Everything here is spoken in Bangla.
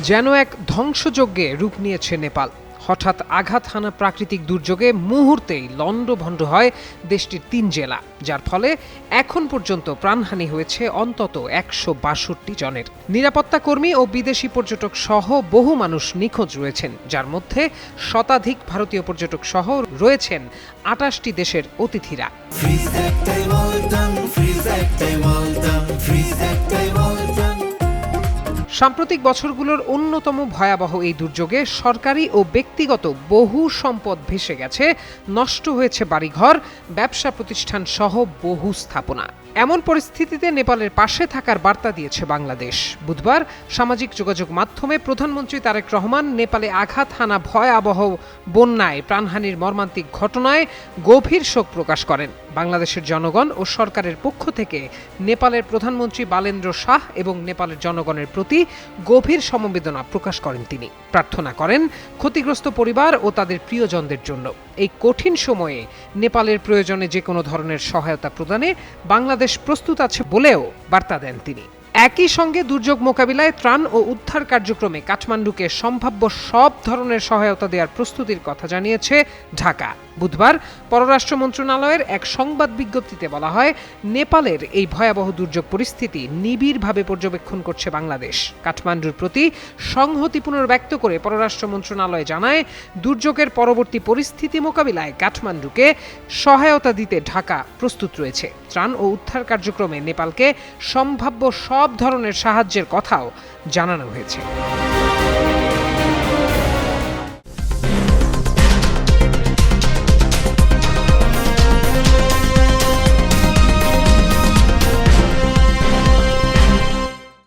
যেন এক ধ্বংসযজ্ঞে রূপ নিয়েছে নেপাল। হঠাৎ আঘাত হানা প্রাকৃতিক দুর্যোগে মুহূর্তেই লণ্ডভণ্ড হয় দেশটির ৩ জেলা, যার ফলে এখন পর্যন্ত প্রাণহানি হয়েছে অন্তত ১৬২ জনের। নিরাপত্তা কর্মী ও বিদেশি পর্যটক সহ বহু মানুষ নিখোঁজ রয়েছেন, যার মধ্যে শতাধিক ভারতীয় পর্যটক সহ রয়েছেন ২৮টি দেশের অতিথিরা। সাম্প্রতিক বছরগুলোর অন্যতম ভয়াবহ এই দুর্যোগে সরকারি ও ব্যক্তিগত বহু সম্পদ ভেসে গেছে, নষ্ট হয়েছে বাড়িঘর, ব্যবসা প্রতিষ্ঠান সহ বহু স্থাপনা। এমন পরিস্থিতিতে নেপালের পাশে থাকার বার্তা দিয়েছে বাংলাদেশ। বুধবার সামাজিক যোগাযোগ মাধ্যমে প্রধানমন্ত্রী তারেক রহমান নেপালে আঘাত হানা ভয়াবহ বন্যায় প্রাণহানির মর্মান্তিক ঘটনায় গভীর শোক প্রকাশ করেন। বাংলাদেশের জনগণ ও সরকারের পক্ষ থেকে নেপালের প্রধানমন্ত্রী বালেন্দ্র শাহ এবং নেপালের জনগণের প্রতি গভীর সমবেদনা প্রকাশ করেন। তিনি প্রার্থনা করেন ক্ষতিগ্রস্ত পরিবার ও তাদের প্রিয়জনদের জন্য। এই কঠিন সময়ে নেপালের প্রয়োজনে যে কোনো ধরনের সহায়তা প্রদানে বাংলাদেশ প্রস্তুত আছে বলেও বার্তা দেন তিনি। একই সঙ্গে দুর্যোগ মোকাবিলায় ত্রাণ ও উদ্ধার কার্যক্রমে কাঠমান্ডুকে সম্ভাব্য সব ধরনের সহায়তা দেওয়ার প্রস্তুতির কথা জানিয়েছে ঢাকা। বুধবার পররাষ্ট্র মন্ত্রণালয়ের এক সংবাদ বিজ্ঞপ্তিতে বলা হয়, নেপালের এই ভয়াবহ দুর্যোগ পরিস্থিতি নিবিড়ভাবে পর্যবেক্ষণ করছে বাংলাদেশ। কাঠমান্ডুর প্রতি সংহতি পুনর্ব্যক্ত করে পররাষ্ট্র মন্ত্রণালয় জানায়, দুর্যোগের পরবর্তী পরিস্থিতি মোকাবিলায় কাঠমান্ডুকে সহায়তা দিতে ঢাকা প্রস্তুত রয়েছে। ত্রাণ ও উদ্ধার কার্যক্রমে নেপালকে সম্ভাব্য সব ধরনের সাহায্যের কথাও জানানো হয়েছে।